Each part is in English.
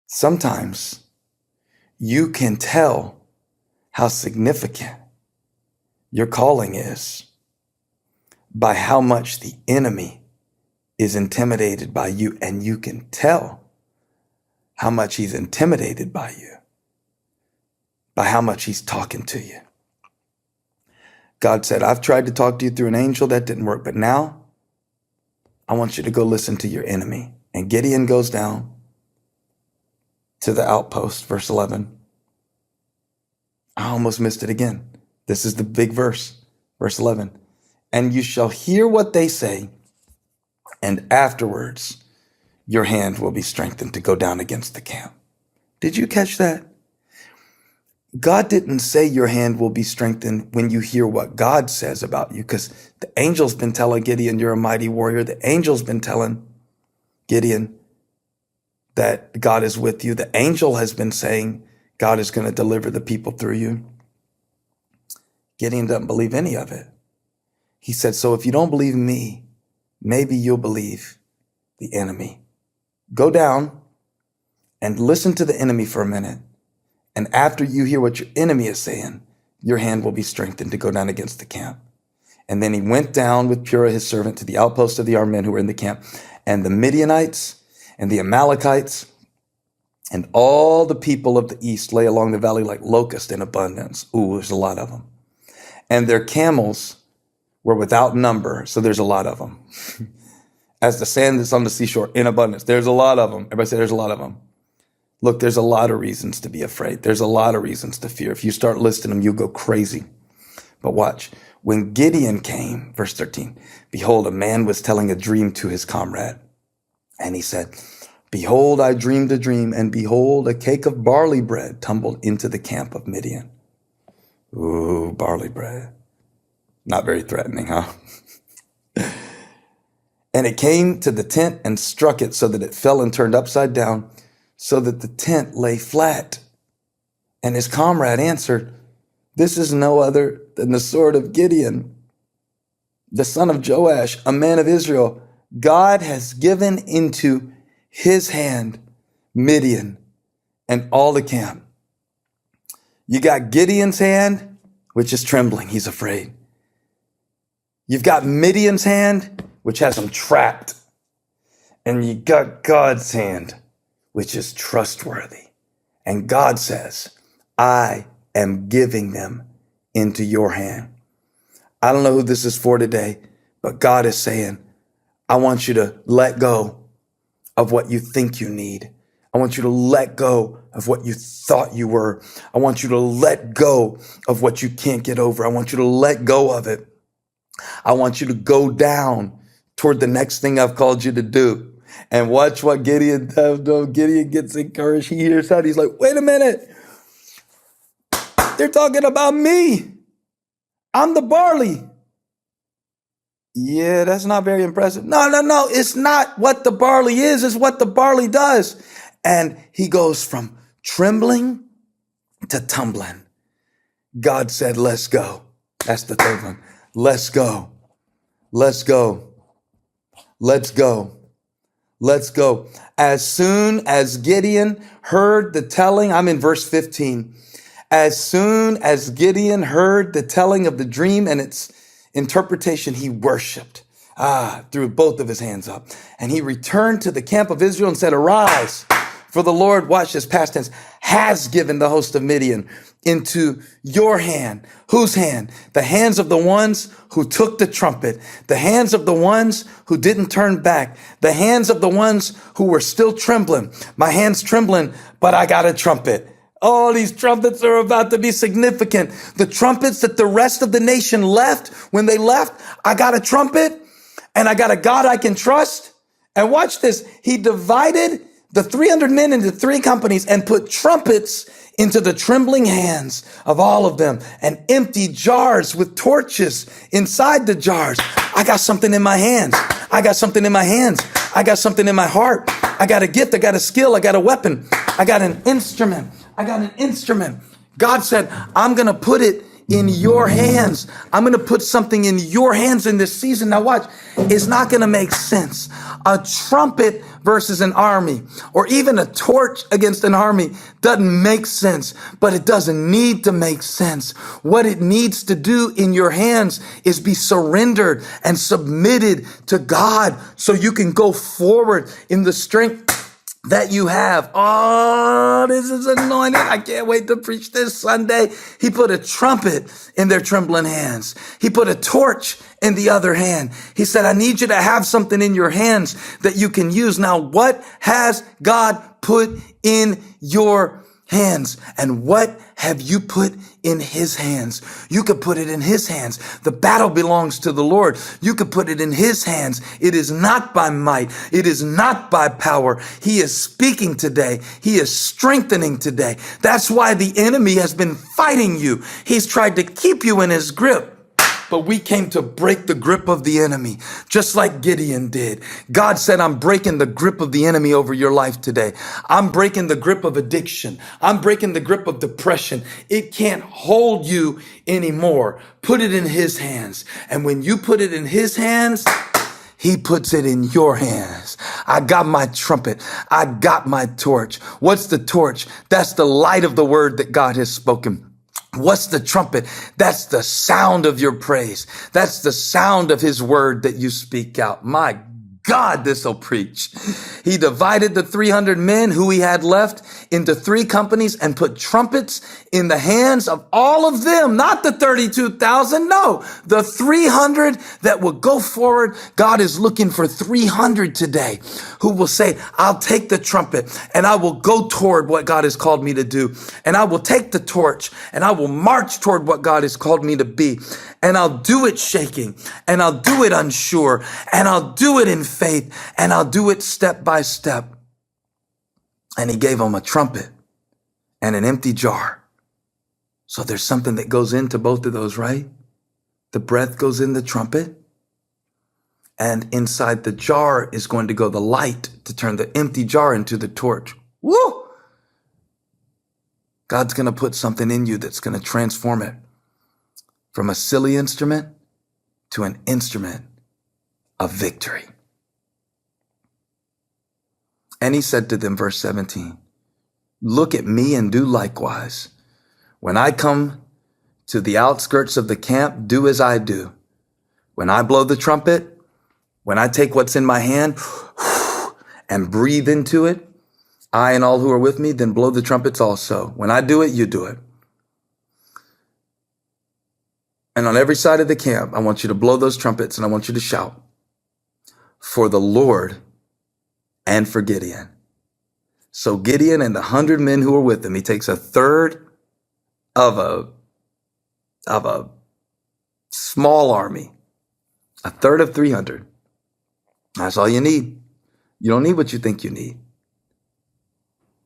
Sometimes you can tell how significant your calling is by how much the enemy is intimidated by you, and you can tell how much he's intimidated by you, by how much he's talking to you. God said, I've tried to talk to you through an angel, that didn't work, but now I want you to go listen to your enemy. And Gideon goes down to the outpost, verse 11. I almost missed it again. This is the big verse, verse 11. And you shall hear what they say, and afterwards your hand will be strengthened to go down against the camp. Did you catch that? God didn't say your hand will be strengthened when you hear what God says about you, because the angel's been telling Gideon, you're a mighty warrior. The angel's been telling Gideon that God is with you. The angel has been saying God is going to deliver the people through you. Gideon doesn't believe any of it. He said, so if you don't believe me, maybe you'll believe the enemy. Go down and listen to the enemy for a minute. And after you hear what your enemy is saying, your hand will be strengthened to go down against the camp. And then he went down with Purah, his servant, to the outpost of the armed men who were in the camp. And the Midianites and the Amalekites and all the people of the east lay along the valley like locusts in abundance. Ooh, there's a lot of them. And their camels were without number, so there's a lot of them. As the sand that's on the seashore, in abundance. There's a lot of them. Everybody say there's a lot of them. Look, there's a lot of reasons to be afraid. There's a lot of reasons to fear. If you start listing them, you'll go crazy. But watch. When Gideon came, verse 13, behold, a man was telling a dream to his comrade. And he said, behold, I dreamed a dream, and behold, a cake of barley bread tumbled into the camp of Midian. Ooh, barley bread. Not very threatening, huh? And it came to the tent and struck it so that it fell and turned upside down, so that the tent lay flat. And his comrade answered, this is no other than the sword of Gideon, the son of Joash, a man of Israel. God has given into his hand Midian and all the camp. You got Gideon's hand, which is trembling. He's afraid. You've got Midian's hand, which has him trapped. And you got God's hand, which is trustworthy. And God says, I am giving them into your hand. I don't know who this is for today, but God is saying, I want you to let go of what you think you need. I want you to let go of what you thought you were. I want you to let go of what you can't get over. I want you to let go of it. I want you to go down toward the next thing I've called you to do. And watch what Gideon does. Gideon gets encouraged. He hears that. He's like, wait a minute. They're talking about me. I'm the barley. Yeah, that's not very impressive. No. It's not what the barley is. It's what the barley does. And he goes from trembling to tumbling. God said, let's go. That's the third one. Let's go. Let's go. Let's go. Let's go. As soon as Gideon heard the telling, I'm in verse 15. As soon as Gideon heard the telling of the dream and its interpretation, he worshiped, threw both of his hands up. And he returned to the camp of Israel and said, arise, for the Lord, watch this past tense, has given the host of Midian into your hand. Whose hand? The hands of the ones who took the trumpet, the hands of the ones who didn't turn back, the hands of the ones who were still trembling. My hand's trembling, but I got a trumpet. Oh, these trumpets are about to be significant. The trumpets that the rest of the nation left, when they left, I got a trumpet and I got a God I can trust. And watch this. He divided the 300 men into 3 companies and put trumpets into the trembling hands of all of them and empty jars with torches inside the jars. I got something in my hands. I got something in my hands. I got something in my heart. I got a gift. I got a skill. I got a weapon. I got an instrument. I got an instrument. God said, I'm going to put it in your hands. I'm going to put something in your hands in this season. Now watch, it's not going to make sense. A trumpet versus an army, or even a torch against an army, doesn't make sense, but it doesn't need to make sense. What it needs to do in your hands is be surrendered and submitted to God so you can go forward in the strength that you have. Oh, this is anointed. I can't wait to preach this Sunday. He put a trumpet in their trembling hands. He put a torch in the other hand. He said, I need you to have something in your hands that you can use. Now, what has God put in your hands? And what have you put in his hands? You could put it in his hands. The battle belongs to the Lord. You could put it in his hands. It is not by might. It is not by power. He is speaking today. He is strengthening today. That's why the enemy has been fighting you. He's tried to keep you in his grip. But we came to break the grip of the enemy, just like Gideon did. God said, I'm breaking the grip of the enemy over your life today. I'm breaking the grip of addiction. I'm breaking the grip of depression. It can't hold you anymore. Put it in his hands. And when you put it in his hands, he puts it in your hands. I got my trumpet. I got my torch. What's the torch? That's the light of the word that God has spoken. What's the trumpet? That's the sound of your praise. That's the sound of his word that you speak out. My God, this'll preach. He divided the 300 men who he had left into 3 companies and put trumpets in the hands of all of them, not the 32,000. No, the 300 that will go forward. God is looking for 300 today who will say, I'll take the trumpet and I will go toward what God has called me to do. And I will take the torch and I will march toward what God has called me to be. And I'll do it shaking, and I'll do it unsure, and I'll do it in faith, and I'll do it step by step. And he gave them a trumpet and an empty jar. So there's something that goes into both of those, right? The breath goes in the trumpet, and inside the jar is going to go the light to turn the empty jar into the torch. Woo! God's going to put something in you that's going to transform it from a silly instrument to an instrument of victory. And he said to them, verse 17, look at me and do likewise. When I come to the outskirts of the camp, do as I do. When I blow the trumpet, when I take what's in my hand and breathe into it, I and all who are with me, then blow the trumpets also. When I do it, you do it. And on every side of the camp, I want you to blow those trumpets and I want you to shout for the Lord and for Gideon. So Gideon and the 100 men who were with him, he takes a third of a small army, a third of 300. That's all you need. You don't need what you think you need.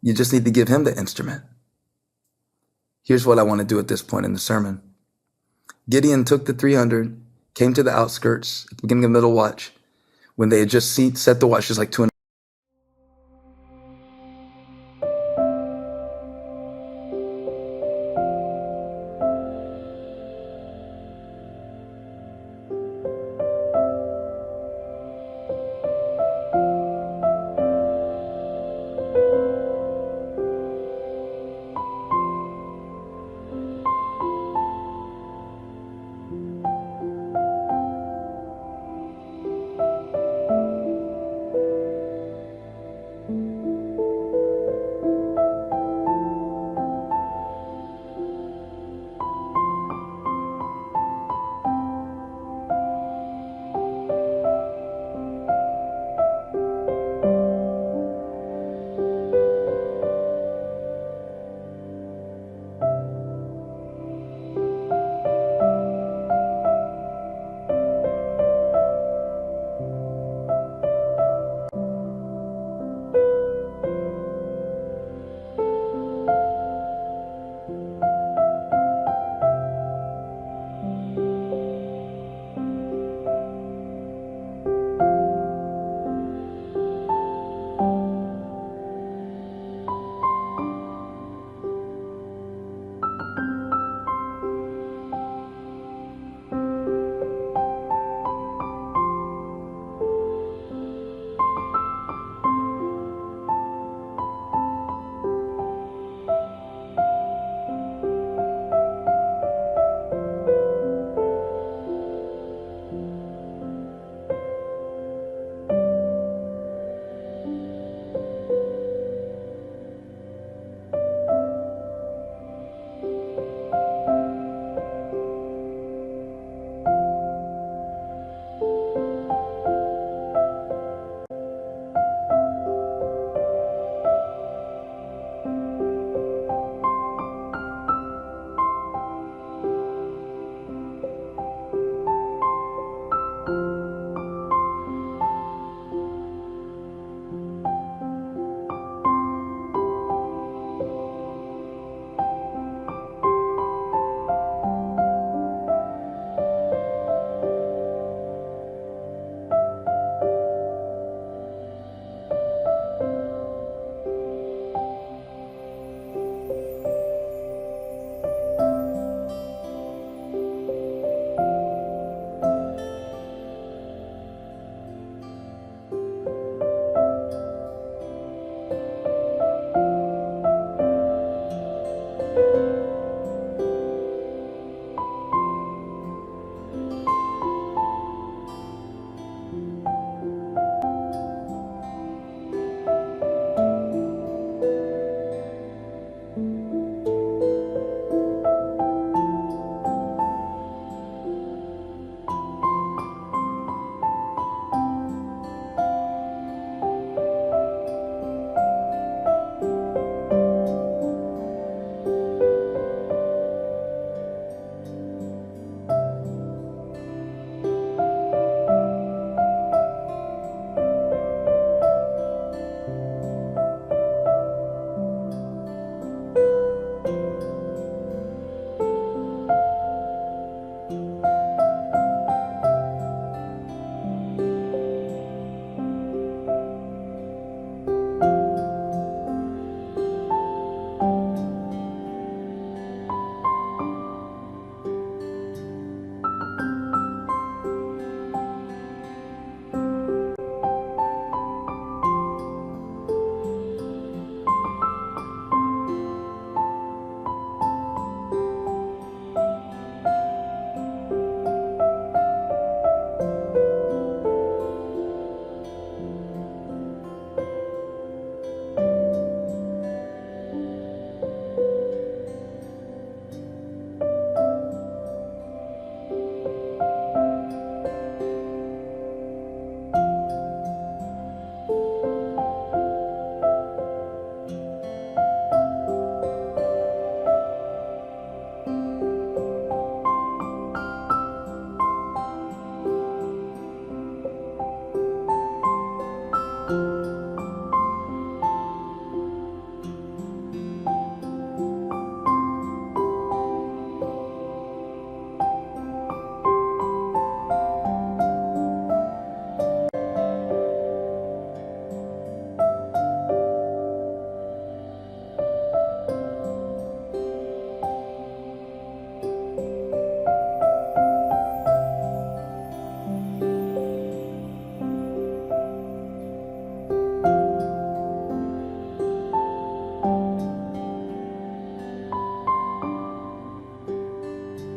You just need to give him the instrument. Here's what I want to do at this point in the sermon. Gideon took the 300, came to the outskirts at the beginning of the middle watch, when they had just set the watch, just like 2.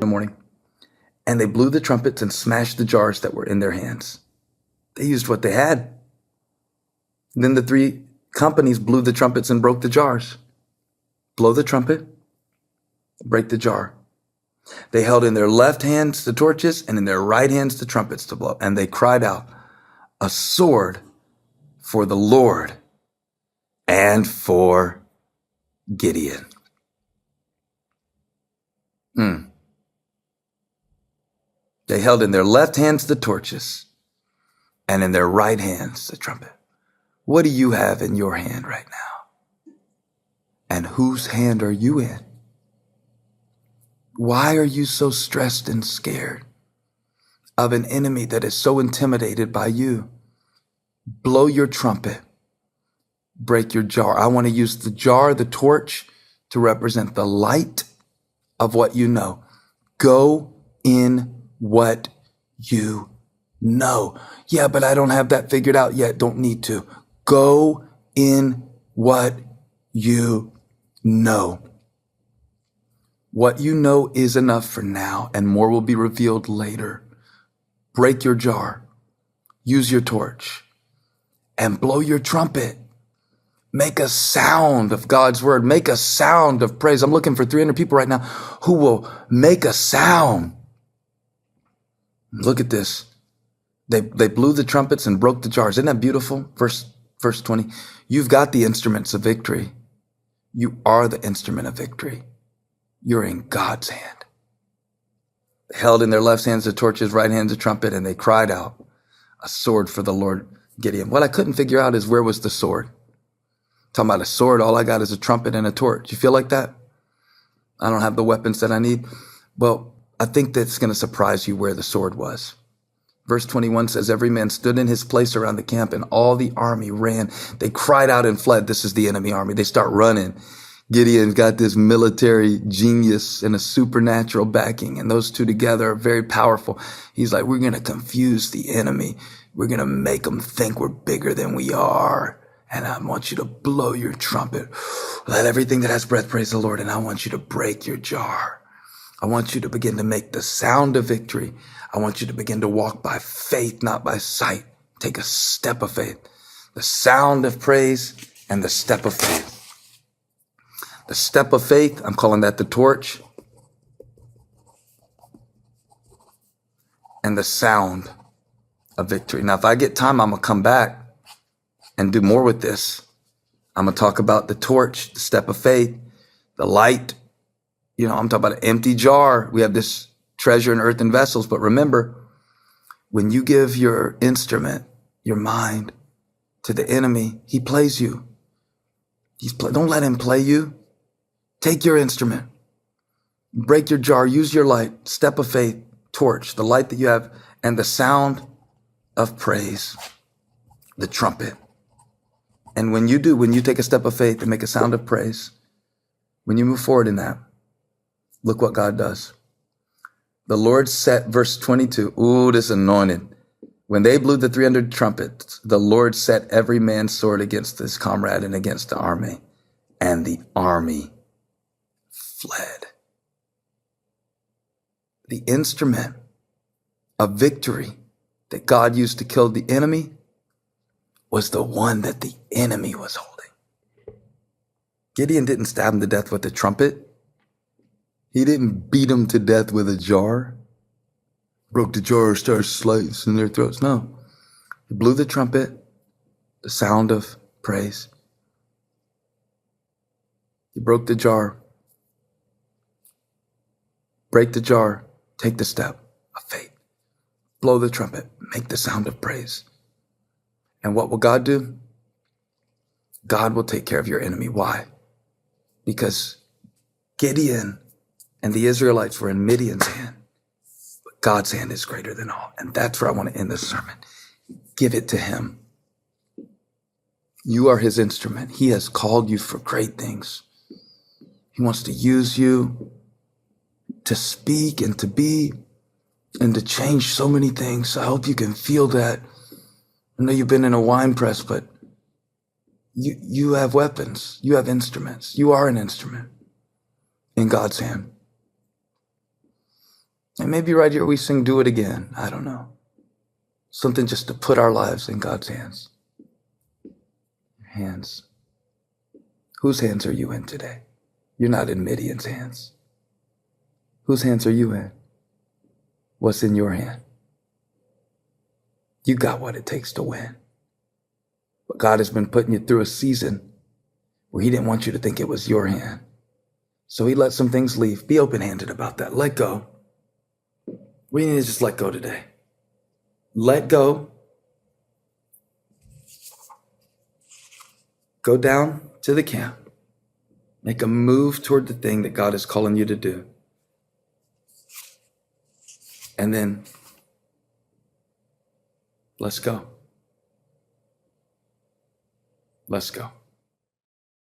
the morning, and they blew the trumpets and smashed the jars that were in their hands. They used what they had. Then the 3 companies blew the trumpets and broke the jars. Blow the trumpet, break the jar. They held in their left hands the torches and in their right hands the trumpets to blow. And they cried out, a sword for the Lord and for Gideon. They held in their left hands the torches and in their right hands the trumpet. What do you have in your hand right now? And whose hand are you in? Why are you so stressed and scared of an enemy that is so intimidated by you? Blow your trumpet, break your jar. I want to use the jar, the torch, to represent the light of what you know. Go in what you know. Yeah, but I don't have that figured out yet. Don't need to. Go in what you know. What you know is enough for now, and more will be revealed later. Break your jar, use your torch, and blow your trumpet. Make a sound of God's word. Make a sound of praise. I'm looking for 300 people right now who will make a sound. Look at this. They blew the trumpets and broke the jars. Isn't that beautiful? Verse 20. You've got the instruments of victory. You are the instrument of victory. You're in God's hand. They held in their left hands the torches, right hands the trumpet, and they cried out, a sword for the Lord Gideon. What I couldn't figure out is, where was the sword? Talking about a sword, all I got is a trumpet and a torch. You feel like that? I don't have the weapons that I need. Well, I think that's going to surprise you where the sword was. Verse 21 says, every man stood in his place around the camp, and all the army ran. They cried out and fled. This is the enemy army. They start running. Gideon's got this military genius and a supernatural backing, and those two together are very powerful. He's like, we're going to confuse the enemy. We're going to make them think we're bigger than we are. And I want you to blow your trumpet. Let everything that has breath praise the Lord. And I want you to break your jar. I want you to begin to make the sound of victory. I want you to begin to walk by faith, not by sight. Take a step of faith. The sound of praise and the step of faith. The step of faith, I'm calling that the torch. And the sound of victory. Now, if I get time, I'm going to come back and do more with this. I'm going to talk about the torch, the step of faith, the light. You know, I'm talking about an empty jar. We have this treasure in earthen vessels. But remember, when you give your instrument, your mind, to the enemy, he plays you. Don't let him play you. Take your instrument, break your jar, use your light, step of faith, torch, the light that you have, and the sound of praise, the trumpet. And when you take a step of faith and make a sound of praise, when you move forward in that, look what God does. The Lord set, verse 22, ooh, this anointed. When they blew the 300 trumpets, the Lord set every man's sword against his comrade and against the army, and the army fled. The instrument of victory that God used to kill the enemy was the one that the enemy was holding. Gideon didn't stab him to death with a trumpet. He didn't beat him to death with a jar. Broke the jar, started slicing their throats. No. He blew the trumpet, the sound of praise. He broke the jar. Break the jar, take the step of faith. Blow the trumpet, make the sound of praise. And what will God do? God will take care of your enemy. Why? Because Gideon and the Israelites were in Midian's hand. But God's hand is greater than all. And that's where I want to end this sermon. Give it to him. You are his instrument. He has called you for great things. He wants to use you to speak and to be and to change so many things. I hope you can feel that. I know you've been in a wine press, but you have weapons. You have instruments. You are an instrument in God's hand. And maybe right here we sing Do It Again. I don't know. Something just to put our lives in God's hands. Hands. Whose hands are you in today? You're not in Midian's hands. Whose hands are you in? What's in your hand? You got what it takes to win. But God has been putting you through a season where he didn't want you to think it was your hand. So he let some things leave. Be open-handed about that. Let go. We need to just let go today. Let go. Go down to the camp. Make a move toward the thing that God is calling you to do. And then let's go. Let's go.